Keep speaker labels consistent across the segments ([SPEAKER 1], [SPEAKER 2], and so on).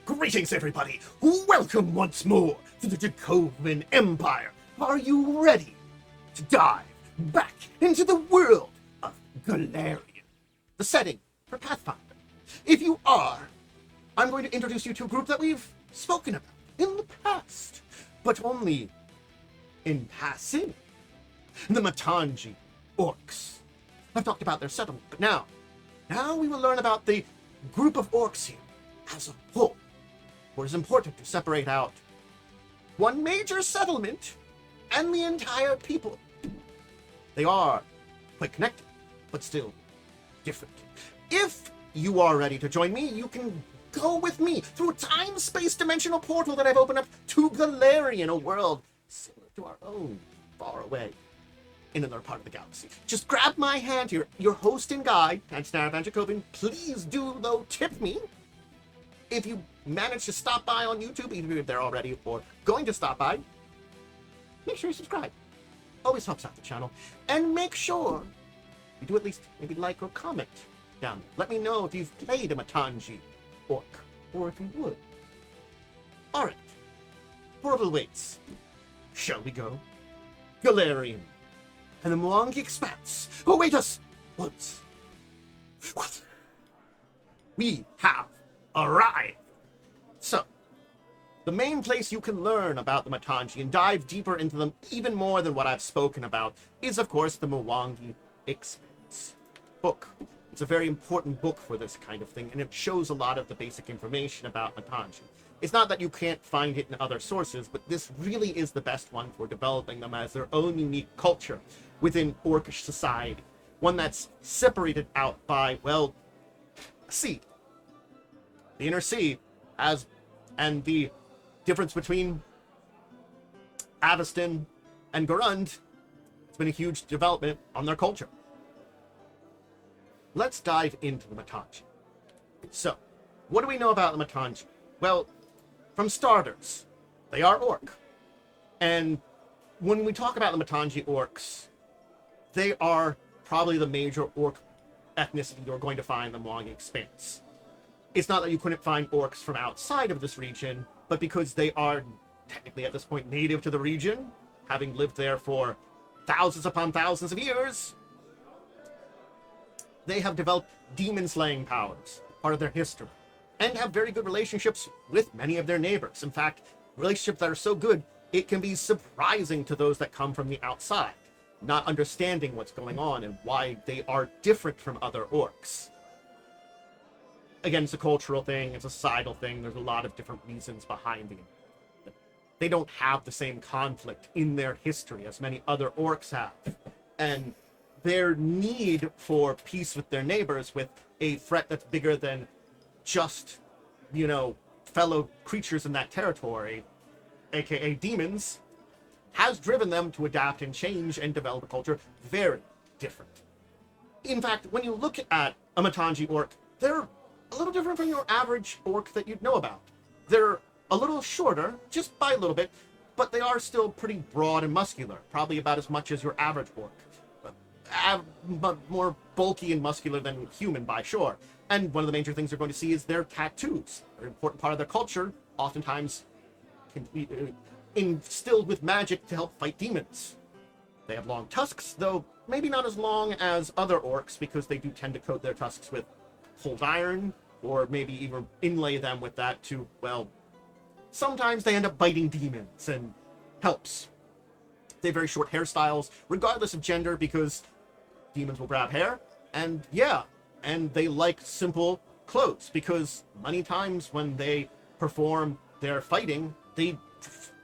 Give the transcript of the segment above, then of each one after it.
[SPEAKER 1] Greetings, everybody! Welcome once more to the Dracovin Empire! Are you ready to dive back into the world of Golarion, the setting for Pathfinder? If you are, I'm going to introduce you to a group that we've spoken about in the past, but only in passing. The Matanji Orcs. I've talked about their settlement, but now we will learn about the group of orcs here as a whole. For it is important to separate out one major settlement and the entire people. They are quite connected, but still different. If you are ready to join me, you can go with me through a time-space dimensional portal that I've opened up to Golarion, a world similar to our own, far away in another part of the galaxy. Just grab my hand here, your host and guide, and Dracovin. Please do, though, tip me. If you manage to stop by on YouTube, even if they're already or going to stop by, make sure you subscribe. Always helps out the channel. And make sure you do at least maybe like or comment down there. Let me know if you've played a Matanji Orc, or if you would. Alright. Portal waits. Shall we go? Golarion and the Mwangi Expanse await us once. What? We have arrived. So, the main place you can learn about the Matanji and dive deeper into them even more than what I've spoken about is, of course, the Mwangi Expanse book. It's a very important book for this kind of thing, and it shows a lot of the basic information about Matanji. It's not that you can't find it in other sources, but this really is the best one for developing them as their own unique culture within Orcish society. One that's separated out by, well, a sea. The inner sea, and the difference between Aveston and Garund, it's been a huge development on their culture. Let's dive into the Matanji. So, what do we know about the Matanji? Well, from starters, they are orc. And when we talk about the Matanji Orcs, they are probably the major orc ethnicity you're going to find in the Mwangi Expanse. It's not that you couldn't find orcs from outside of this region, but because they are technically at this point native to the region, having lived there for thousands upon thousands of years, they have developed demon-slaying powers, part of their history, and have very good relationships with many of their neighbors. In fact, relationships that are so good, it can be surprising to those that come from the outside, not understanding what's going on and why they are different from other orcs. Again, it's a cultural thing, it's a societal thing, there's a lot of different reasons behind it. They don't have the same conflict in their history as many other orcs have. And their need for peace with their neighbors, with a threat that's bigger than just, fellow creatures in that territory, aka demons, has driven them to adapt and change and develop a culture very different. In fact, when you look at a Matanji Orc, they're a little different from your average orc that you'd know about. They're a little shorter, just by a little bit, but they are still pretty broad and muscular, probably about as much as your average orc. But more bulky and muscular than human by sure. And one of the major things you're going to see is their tattoos. They're an important part of their culture, oftentimes can be instilled with magic to help fight demons. They have long tusks, though maybe not as long as other orcs, because they do tend to coat their tusks with cold iron, or maybe even inlay them with that to, well, sometimes they end up biting demons, and helps. They have very short hairstyles, regardless of gender, because demons will grab hair, and they like simple clothes, because many times when they perform their fighting, they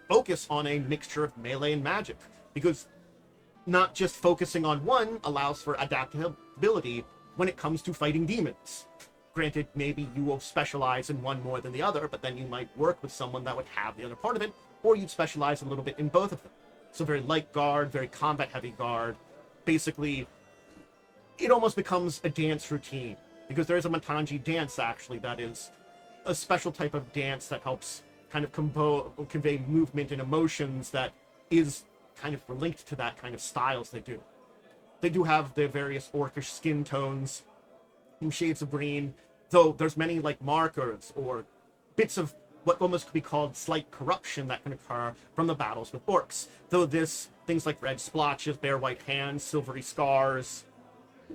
[SPEAKER 1] focus on a mixture of melee and magic, because not just focusing on one allows for adaptability when it comes to fighting demons. Granted, maybe you will specialize in one more than the other, but then you might work with someone that would have the other part of it, or you'd specialize a little bit in both of them. So very light guard, very combat-heavy guard. Basically, it almost becomes a dance routine, because there is a Matanji dance, actually, that is a special type of dance that helps kind of convey movement and emotions that is kind of linked to that kind of styles they do. They do have their various orcish skin tones, shades of green, though there's many like markers or bits of what almost could be called slight corruption that can occur from the battles with orcs. Though things like red splotches, bare white hands, silvery scars,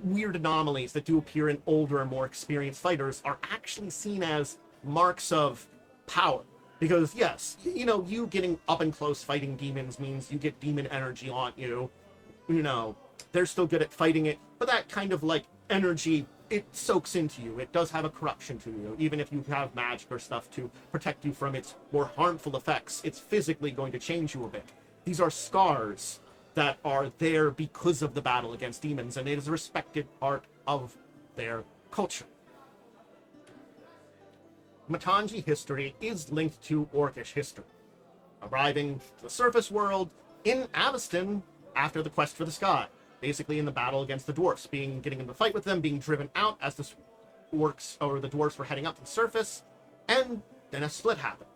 [SPEAKER 1] weird anomalies that do appear in older and more experienced fighters are actually seen as marks of power. Because yes, you getting up and close fighting demons means you get demon energy on you. They're still good at fighting it, but that kind of like energy, it soaks into you. It does have a corruption to you. Even if you have magic or stuff to protect you from its more harmful effects, it's physically going to change you a bit. These are scars that are there because of the battle against demons, and it is a respected part of their culture. Matanji history is linked to Orcish history, arriving to the surface world in Aveston after the quest for the sky, basically in the battle against the dwarfs, getting in the fight with them, being driven out as the dwarfs were heading up to the surface, and then a split happened.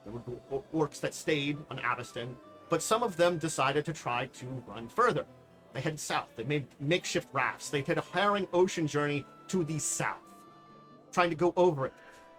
[SPEAKER 1] There were orcs that stayed on Aveston, but some of them decided to try to run further. They headed south. They made makeshift rafts. They did a harrowing ocean journey to the south, trying to go over it,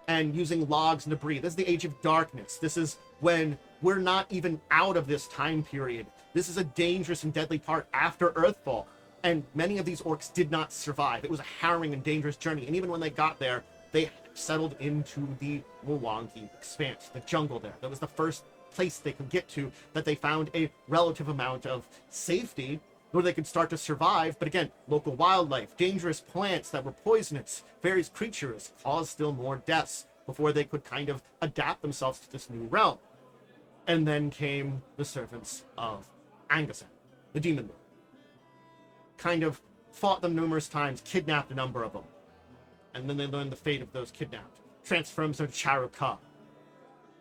[SPEAKER 1] and using logs and debris. This is the Age of Darkness. This is when we're not even out of this time period. This is a dangerous and deadly part after Earthfall, and many of these orcs did not survive. It was a harrowing and dangerous journey, and even when they got there, they settled into the Mwangi Expanse, the jungle there. That was the first place they could get to, that they found a relative amount of safety where they could start to survive. But again, local wildlife, dangerous plants that were poisonous, various creatures caused still more deaths before they could kind of adapt themselves to this new realm. And then came the servants of Angasan, the demon lord. Kind of fought them numerous times, kidnapped a number of them. And then they learned the fate of those kidnapped. Transforms them to Charuka.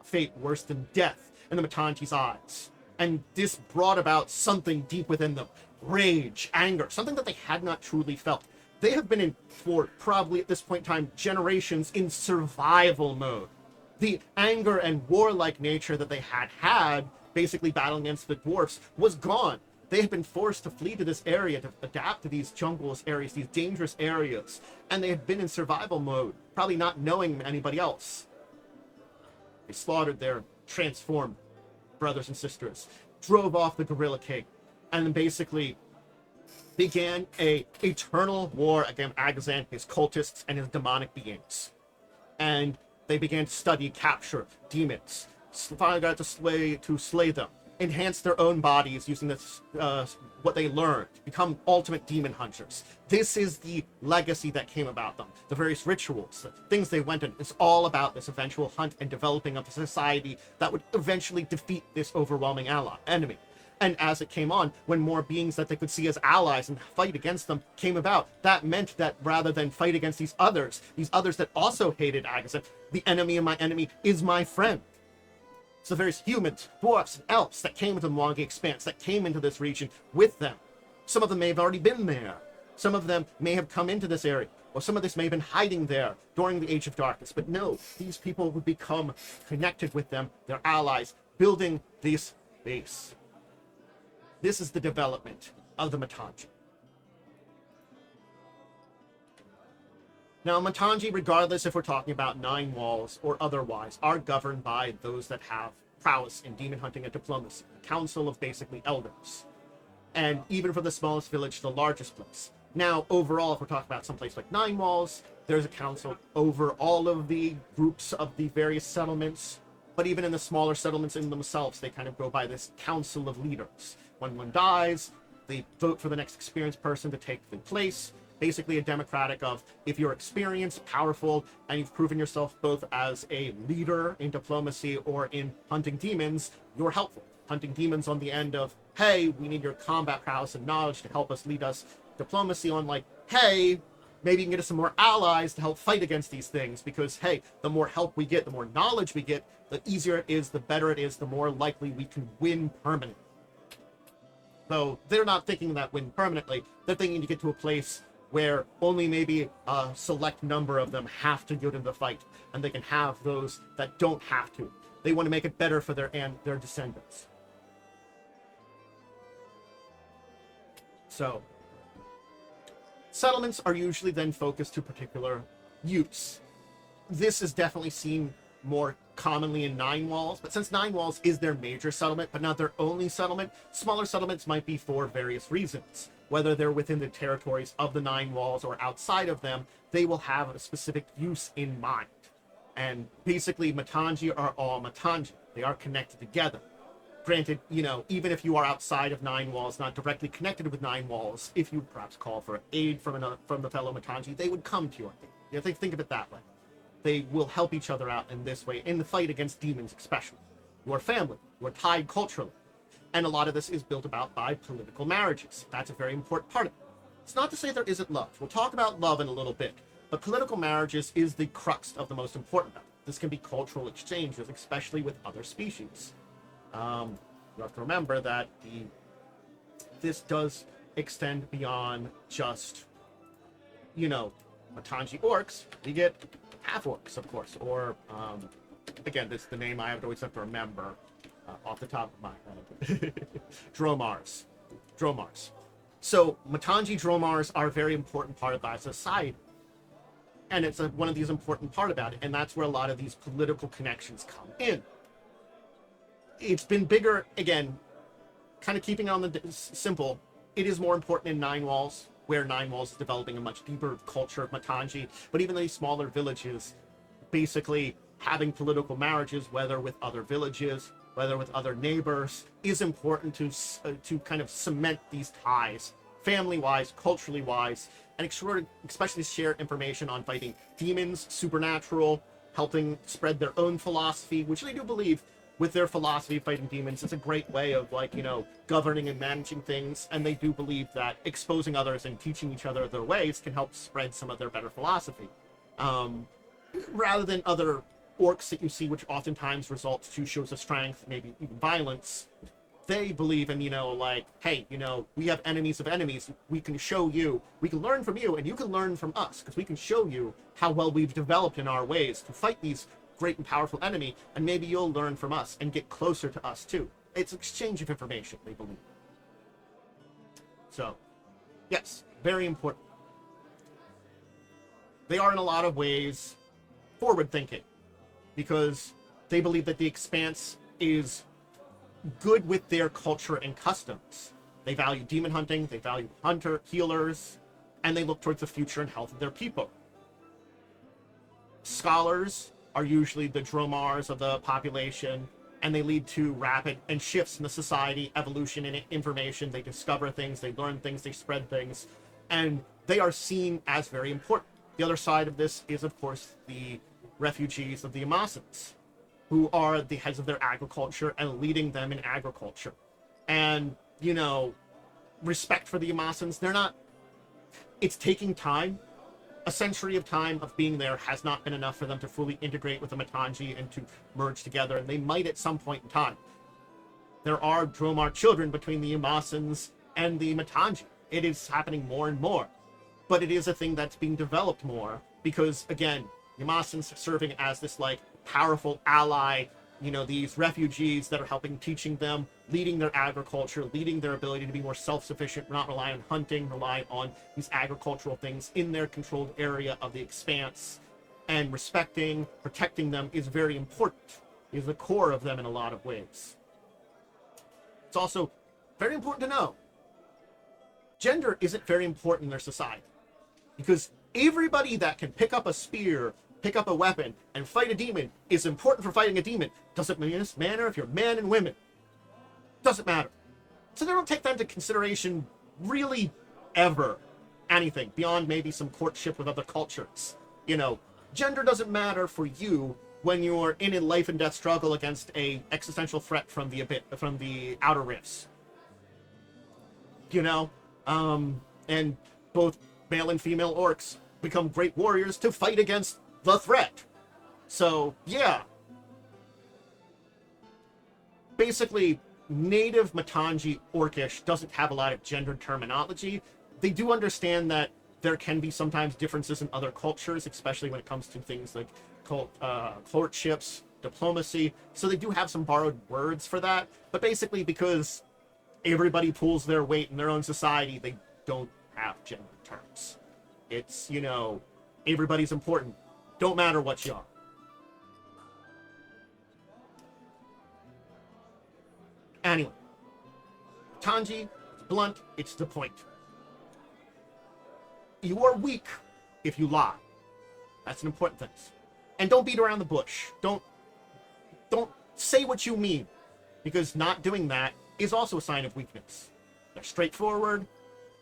[SPEAKER 1] A fate worse than death in the Matanji's eyes. And this brought about something deep within them. Rage, anger, something that they had not truly felt. They have been in, for probably at this point in time, generations in survival mode. The anger and warlike nature that they had, basically battling against the dwarfs, was gone. They had been forced to flee to this area, to adapt to these jungles areas, these dangerous areas. And they had been in survival mode, probably not knowing anybody else. They slaughtered their transformed brothers and sisters, drove off the Gorilla King, and then basically began a eternal war against Agazan, his cultists, and his demonic beings. And they began to study, capture demons, finally got to slay them, enhance their own bodies using this, what they learned, become ultimate demon hunters. This is the legacy that came about them. The various rituals, the things they went in, it's all about this eventual hunt and developing of a society that would eventually defeat this overwhelming enemy. And as it came on, when more beings that they could see as allies and fight against them came about, that meant that rather than fight against these others that also hated Agazan, the enemy of my enemy is my friend. So various humans, dwarfs, and elves that came into the Mwangi Expanse, that came into this region with them. Some of them may have already been there. Some of them may have come into this area, or some of this may have been hiding there during the Age of Darkness. But no, these people would become connected with them, their allies, building this base. This is the development of the Matanji. Now, Matanji, regardless if we're talking about Nine Walls or otherwise, are governed by those that have prowess in demon hunting and diplomacy, a council of basically elders. And even for the smallest village, the largest place. Now, overall, if we're talking about some place like Nine Walls, there's a council over all of the groups of the various settlements. But even in the smaller settlements in themselves, they kind of go by this council of leaders. When one dies, they vote for the next experienced person to take the place. Basically a democratic of, if you're experienced, powerful, and you've proven yourself both as a leader in diplomacy or in hunting demons, you're helpful. Hunting demons on the end of, hey, we need your combat prowess and knowledge to help us lead us. Diplomacy on like, hey, maybe you can get us some more allies to help fight against these things, because, hey, the more help we get, the more knowledge we get, the easier it is, the better it is, the more likely we can win permanently. So they're not thinking that win permanently. They're thinking to get to a place where only maybe a select number of them have to get into the fight, and they can have those that don't have to. They want to make it better for their descendants. So, settlements are usually then focused to particular use. This is definitely seen more commonly in Nine Walls, but since Nine Walls is their major settlement, but not their only settlement, smaller settlements might be for various reasons. Whether they're within the territories of the Nine Walls or outside of them, they will have a specific use in mind. And basically, Matanji are all Matanji. They are connected together. Granted, you know, even if you are outside of Nine Walls, not directly connected with Nine Walls, if you perhaps call for aid from the fellow Matanji, they would come to your aid. You have to think of it that way. They will help each other out in this way, in the fight against demons especially. Your family, you are tied culturally. And a lot of this is built about by political marriages. That's a very important part of it. It's not to say there isn't love. We'll talk about love in a little bit. But political marriages is the crux of the most important of it. This can be cultural exchanges, especially with other species. You have to remember that this does extend beyond just, you know, Matanji Orcs. We get half-orcs, of course, or, again, this is the name I have always have to remember off the top of my head. Dromars. So, Matanji Dromars are a very important part of that society. And it's one of these important part about it, and that's where a lot of these political connections come in. It's been bigger, again, kind of keeping on the simple, it is more important in Nine Walls, where Nine Walls is developing a much deeper culture of Matanji, but even these smaller villages, basically having political marriages, whether with other villages, whether with other neighbors, is important to kind of cement these ties, family-wise, culturally-wise, and especially share information on fighting demons, supernatural, helping spread their own philosophy, which they do believe with their philosophy of fighting demons, it's a great way of, like, you know, governing and managing things, and they do believe that exposing others and teaching each other their ways can help spread some of their better philosophy. Rather than other orcs that you see, which oftentimes results to shows of strength, maybe even violence, they believe in, you know, like, hey, you know, we have enemies of enemies. We can show you, we can learn from you, and you can learn from us, because we can show you how well we've developed in our ways to fight these great and powerful enemy, and maybe you'll learn from us and get closer to us too. It's exchange of information, they believe. So, yes, very important. They are in a lot of ways forward-thinking, because they believe that the Expanse is good with their culture and customs. They value demon hunting, they value healers, and they look towards the future and health of their people. Scholars are usually the Dromars of the population, and they lead to rapid and shifts in the society, evolution in information. They discover things, they learn things, they spread things, and they are seen as very important. The other side of this is, of course, the refugees of the Amasans, who are the heads of their agriculture and leading them in agriculture. And, you know, respect for the Amasans, they're not, it's taking time. A century of time of being there has not been enough for them to fully integrate with the Matanji and to merge together, and they might at some point in time. There are Dromar children between the Amasans and the Matanji. It is happening more and more. But it is a thing that's being developed more, because, again, the Amasans serving as this, like, powerful ally, you know, these refugees that are helping, teaching them, leading their agriculture, leading their ability to be more self-sufficient, not rely on hunting, rely on these agricultural things in their controlled area of the Expanse, and respecting, protecting them is very important. It is the core of them in a lot of ways. It's also very important to know, gender isn't very important in their society, because everybody that can pick up a spear, pick up a weapon, and fight a demon is important for fighting a demon. Doesn't matter if you're man and women. Doesn't matter. So they don't take that into consideration really ever. Anything beyond maybe some courtship with other cultures. You know, gender doesn't matter for you when you're in a life and death struggle against a existential threat from the outer rifts. You know, and both male and female orcs become great warriors to fight against the threat. So, yeah. Basically, native Matanji Orcish doesn't have a lot of gendered terminology. They do understand that there can be sometimes differences in other cultures, especially when it comes to things like courtships, diplomacy. So they do have some borrowed words for that. But basically, because everybody pulls their weight in their own society, they don't have gendered terms. It's, you know, everybody's important. Don't matter what you are. Matanji, it's blunt, it's the point. You are weak if you lie. That's an important thing. And don't beat around the bush. Don't say what you mean, because not doing that is also a sign of weakness. They're straightforward,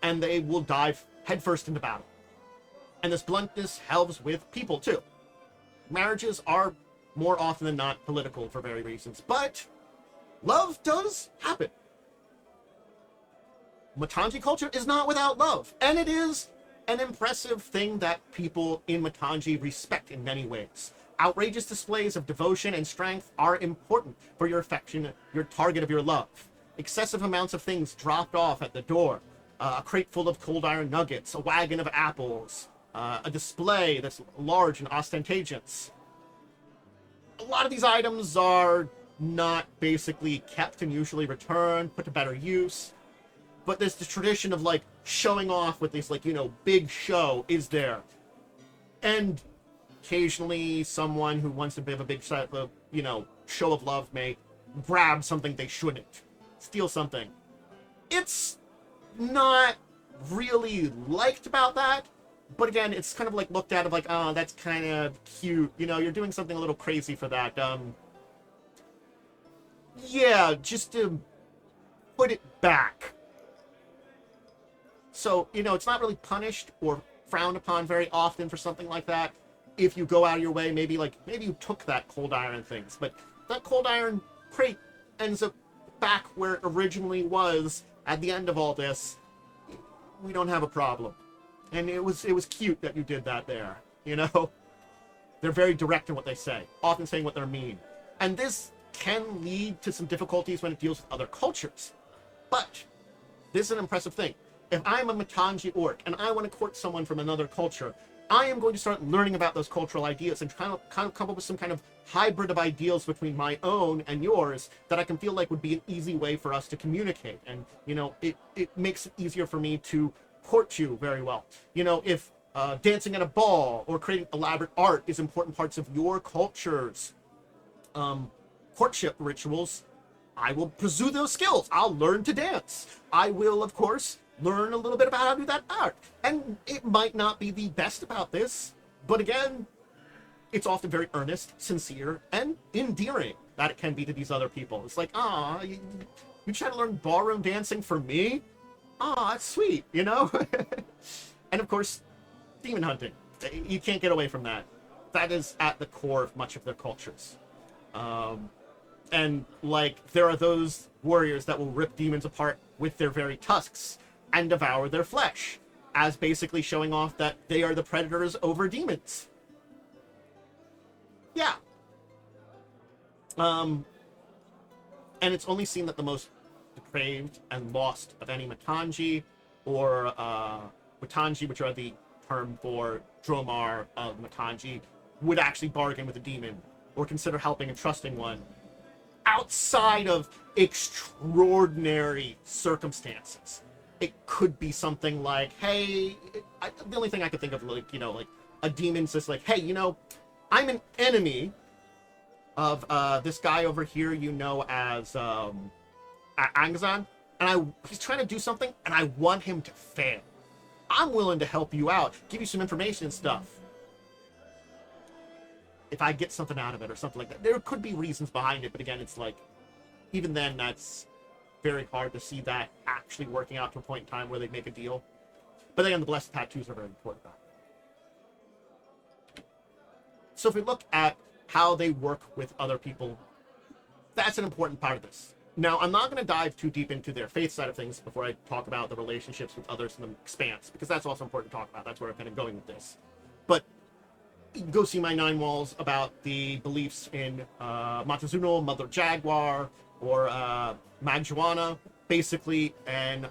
[SPEAKER 1] and they will dive headfirst into battle. And this bluntness helps with people, too. Marriages are more often than not political for various reasons, but love does happen. Matanji culture is not without love, and it is an impressive thing that people in Matanji respect in many ways. Outrageous displays of devotion and strength are important for your affection, your target of your love. Excessive amounts of things dropped off at the door, a crate full of cold iron nuggets, a wagon of apples, a display that's large and ostentatious. A lot of these items are not basically kept and usually returned, put to better use. But there's this tradition of, like, showing off with this, like, you know, big show is there. And occasionally someone who wants a bit of a big set of, you know, show of love may grab something they shouldn't. Steal something. It's not really liked about that. But again, it's kind of like looked at of like, oh, that's kind of cute. You know, you're doing something a little crazy for that. Yeah, just to put it back. So, you know, it's not really punished or frowned upon very often for something like that. If you go out of your way, maybe you took that cold iron things, but that cold iron crate ends up back where it originally was at the end of all this. We don't have a problem. And it was cute that you did that there, you know? They're very direct in what they say, often saying what they mean. And this can lead to some difficulties when it deals with other cultures. But this is an impressive thing. If I'm a Matanji Orc and I want to court someone from another culture, I am going to start learning about those cultural ideas and kind of come up with some kind of hybrid of ideals between my own and yours that I can feel like would be an easy way for us to communicate. And, you know, it makes it easier for me to court you very well. You know, if dancing at a ball or creating elaborate art is important parts of your culture's courtship rituals, I will pursue those skills. I'll learn to dance. I will, of course, learn a little bit about how to do that art. And it might not be the best about this, but again, it's often very earnest, sincere, and endearing that it can be to these other people. It's like, you try to learn ballroom dancing for me? That's sweet, you know? And of course, demon hunting. You can't get away from that. That is at the core of much of their cultures. And, like, there are those warriors that will rip demons apart with their very tusks and devour their flesh, as basically showing off that they are the predators over demons. Yeah. And it's only seen that the most depraved and lost of any Matanji, or Matanji, which are the term for Dromar of Matanji, would actually bargain with a demon, or consider helping and trusting one, outside of extraordinary circumstances. It could be something like, hey, the only thing I could think of, like, you know, like a demon's just like, hey, you know, I'm an enemy of this guy over here, you know, as Angzan, and he's trying to do something, and I want him to fail. I'm willing to help you out, give you some information and stuff. If I get something out of it or something like that. There could be reasons behind it, but again, it's like, even then, that's very hard to see that actually working out to a point in time where they make a deal. But again, the blessed tattoos are very important about it. So if we look at how they work with other people, that's an important part of this. Now, I'm not going to dive too deep into their faith side of things before I talk about the relationships with others in the Expanse, because that's also important to talk about. That's where I'm kind of going with this. But you can go see my 9 walls about the beliefs in Montezuma, Mother Jaguar, or Magjuana, basically an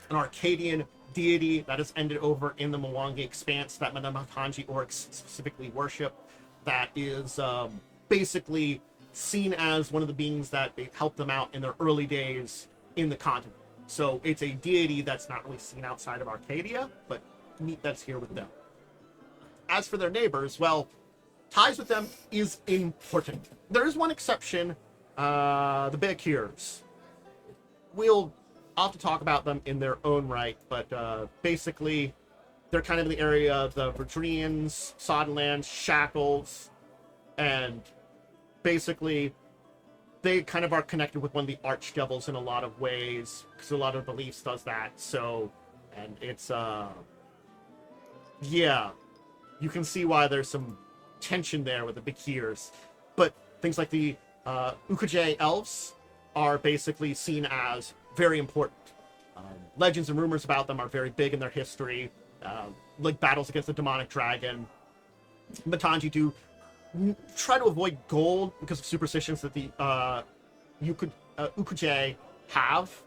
[SPEAKER 1] Arcadian deity that is ended over in the Mwangi Expanse that the Matanji Orcs specifically worship, that is basically seen as one of the beings that helped them out in their early days in the continent. So it's a deity that's not really seen outside of Arcadia, but neat that's here with them. As for their neighbors, well, ties with them is important. There is one exception, the Bakirs. I'll have to talk about them in their own right, but basically, they're kind of in the area of the Verdrians, Soddenlands, Shackles, and basically, they kind of are connected with one of the archdevils in a lot of ways, because a lot of beliefs does that, so, and it's, yeah, you can see why there's some tension there with the Bakirs, but things like the Ukujay elves are basically seen as very important. Legends and rumors about them are very big in their history, like battles against the demonic dragon. Matanji do try to avoid gold because of superstitions that the Ukujay have.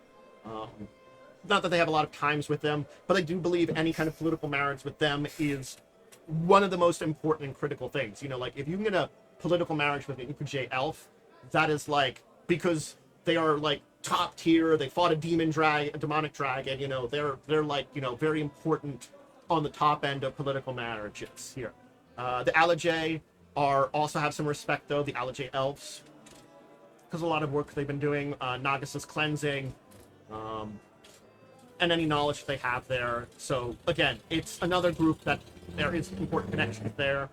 [SPEAKER 1] Not that they have a lot of times with them, but I do believe any kind of political marriage with them is one of the most important and critical things. You know, like if you can get a political marriage with an Ukujay elf, that is like, because they are like top tier, they fought a demonic dragon, you know, they're like, you know, very important on the top end of political marriages here. The Alajay also have some respect though, the Alajay elves, because a lot of work they've been doing, Nagasa's cleansing, and any knowledge they have there. So again, it's another group that there is important connections there.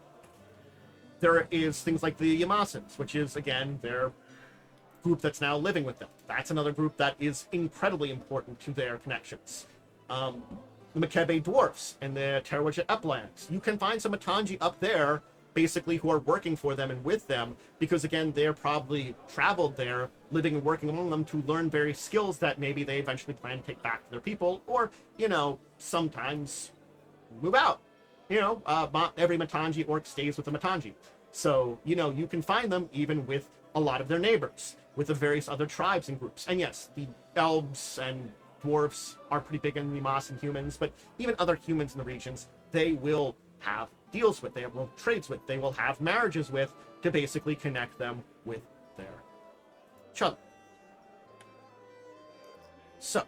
[SPEAKER 1] There is things like the Yamasans, which is again their group that's now living with them. That's another group that is incredibly important to their connections. The Makebe dwarfs and the Terawaja uplands. You can find some Matanji up there, basically, who are working for them and with them, because again, they're probably traveled there, living and working among them to learn various skills that maybe they eventually plan to take back to their people, or, you know, sometimes move out. You know, every Matanji orc stays with the Matanji. So, you know, you can find them even with a lot of their neighbors, with the various other tribes and groups. And yes, the elves and dwarfs are pretty big in the Moss and humans, but even other humans in the regions, they will have deals with, they will trades with, they will have marriages with, to basically connect them with their each other. So,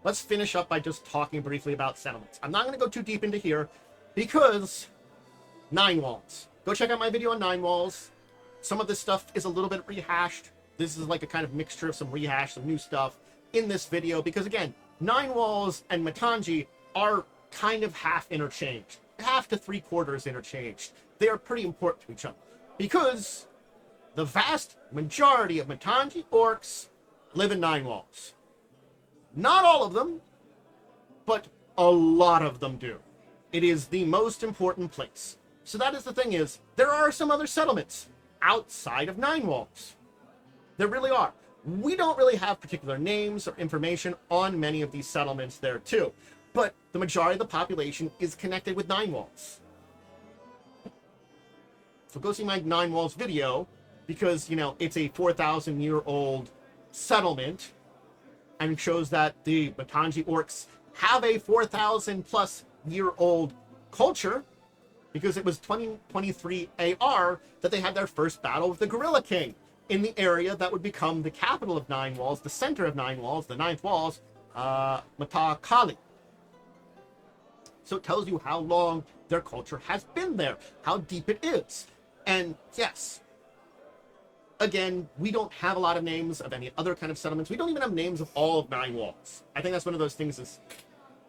[SPEAKER 1] let's finish up by just talking briefly about settlements. I'm not going to go too deep into here, because Nine Walls. Go check out my video on Nine Walls. Some of this stuff is a little bit rehashed. This is like a kind of mixture of some rehash, some new stuff in this video, because again, Nine Walls and Matanji are kind of half interchanged. Half to 3/4 interchanged. They are pretty important to each other, because the vast majority of Matanji orcs live in Nine Walls. Not all of them, but a lot of them do. It is the most important place. So that is the thing, is there are some other settlements outside of Nine Walls. There really are. We don't really have particular names or information on many of these settlements there too, but the majority of the population is connected with Nine Walls. So go see my Nine Walls video, because, you know, it's a 4,000-year-old settlement, and it shows that the Matanji orcs have a 4,000-plus-year-old culture, because it was 2023 AR that they had their first battle with the Gorilla King in the area that would become the capital of Nine Walls, the center of Nine Walls, the Ninth Walls, Mata Kali. So it tells you how long their culture has been there, how deep it is. And yes, again, we don't have a lot of names of any other kind of settlements. We don't even have names of all of Nine Walls. I think that's one of those things is,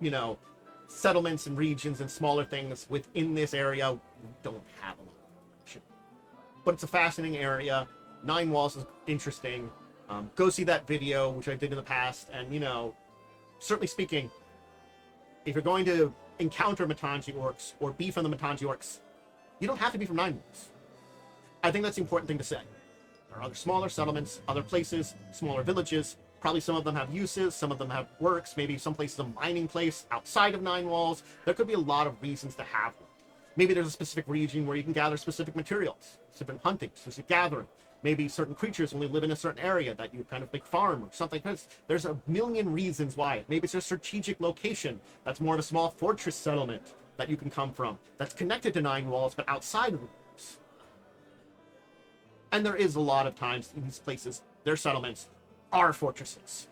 [SPEAKER 1] you know, settlements and regions and smaller things within this area, we don't have a lot of information. But it's a fascinating area. Nine Walls is interesting. Go see that video, which I did in the past. And, you know, certainly speaking, if you're going to encounter Matanji orcs or be from the Matanji orcs, you don't have to be from Nine Walls. I think that's the important thing to say. There are other smaller settlements, other places, smaller villages. Probably some of them have uses, some of them have works, maybe some places a mining place outside of Nine Walls. There could be a lot of reasons to have them. Maybe there's a specific region where you can gather specific materials, specific hunting, specific gathering. Maybe certain creatures only live in a certain area that you kind of like farm or something like this. There's a million reasons why. Maybe it's a strategic location that's more of a small fortress settlement that you can come from, that's connected to Nine Walls, but outside of the walls. And there is a lot of times in these places, their settlements are fortresses.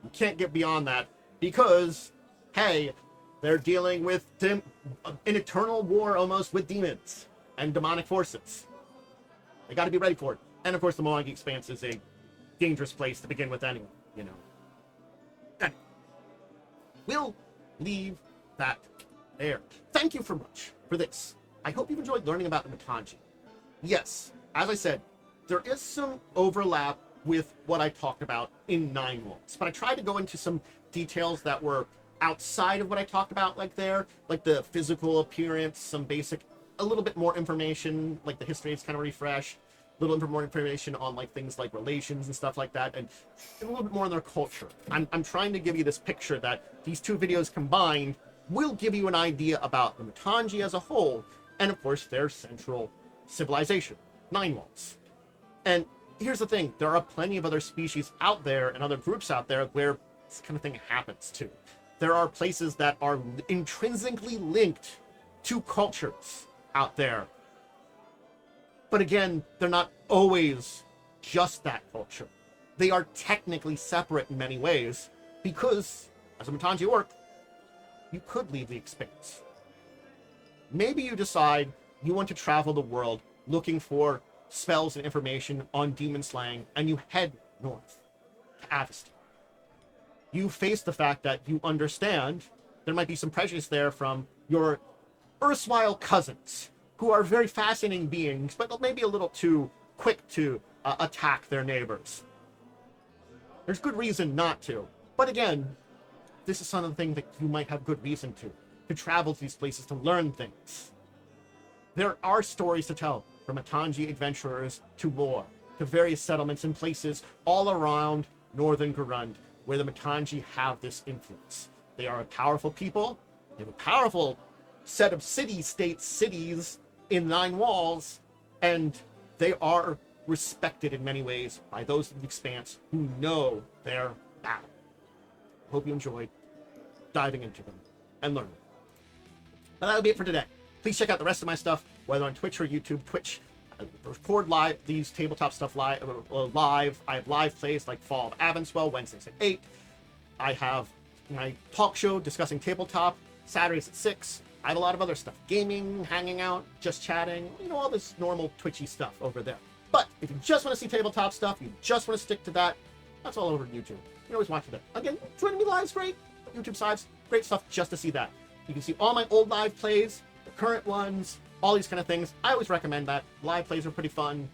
[SPEAKER 1] You can't get beyond that, because, hey, they're dealing with an eternal war almost with demons and demonic forces. They got to be ready for it. And of course, the Mwangi Expanse is a dangerous place to begin with anyway, you know. we'll leave that there. Thank you for much for this. I hope you've enjoyed learning about the Matanji. Yes, as I said, there is some overlap with what I talked about in Nine Walls, but I tried to go into some details that were outside of what I talked about, like the physical appearance, some basic, a little bit more information, like the history is kind of refreshed, a little bit more information on like things like relations and stuff like that, and a little bit more on their culture. I'm trying to give you this picture that these two videos combined will give you an idea about the Matanji as a whole, and of course their central civilization, Nine Walls. And here's the thing, there are plenty of other species out there and other groups out there where this kind of thing happens too. There are places that are intrinsically linked to cultures out there. But again, they're not always just that culture. They are technically separate in many ways because, as a Matanji Orc, you could leave the Expanse. Maybe you decide you want to travel the world looking for spells and information on demon slaying, and you head north to Aveston. You face the fact that you understand there might be some prejudice there from your erstwhile cousins, who are very fascinating beings, but maybe a little too quick to attack their neighbors. There's good reason not to. But again, this is something that you might have good reason to travel to these places to learn things. There are stories to tell from Matanji adventurers to lore, to various settlements and places all around northern Garund, where the Matanji have this influence. They are a powerful people. They have a powerful set of cities in Nine Walls, and they are respected in many ways by those in the Expanse who know their battle. Hope you enjoyed diving into them and learning. But that'll be it for today. Please check out the rest of my stuff, whether on Twitch or YouTube. Twitch, I record live these tabletop stuff live. I have live plays like Fall of Avonswell, Wednesdays at 8. I have my talk show discussing tabletop, Saturdays at 6. I have a lot of other stuff. Gaming, hanging out, just chatting, all this normal Twitchy stuff over there. But if you just want to see tabletop stuff, you just want to stick to that, that's all over YouTube. You can always watch it there. Again, joining me live is great. YouTube sides, great stuff just to see that. You can see all my old live plays, the current ones, all these kind of things. I always recommend that. Live plays are pretty fun.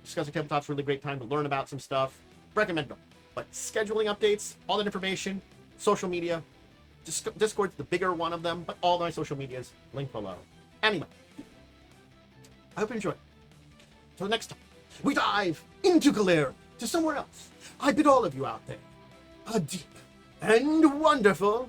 [SPEAKER 1] Discussing tabletop's a really great time to learn about some stuff. Recommend them. But scheduling updates, all that information, social media, Discord's the bigger one of them, but all my social medias linked below. Anyway, I hope you enjoy. Till next time, we dive into Golarion to somewhere else. I bid all of you out there a deep and wonderful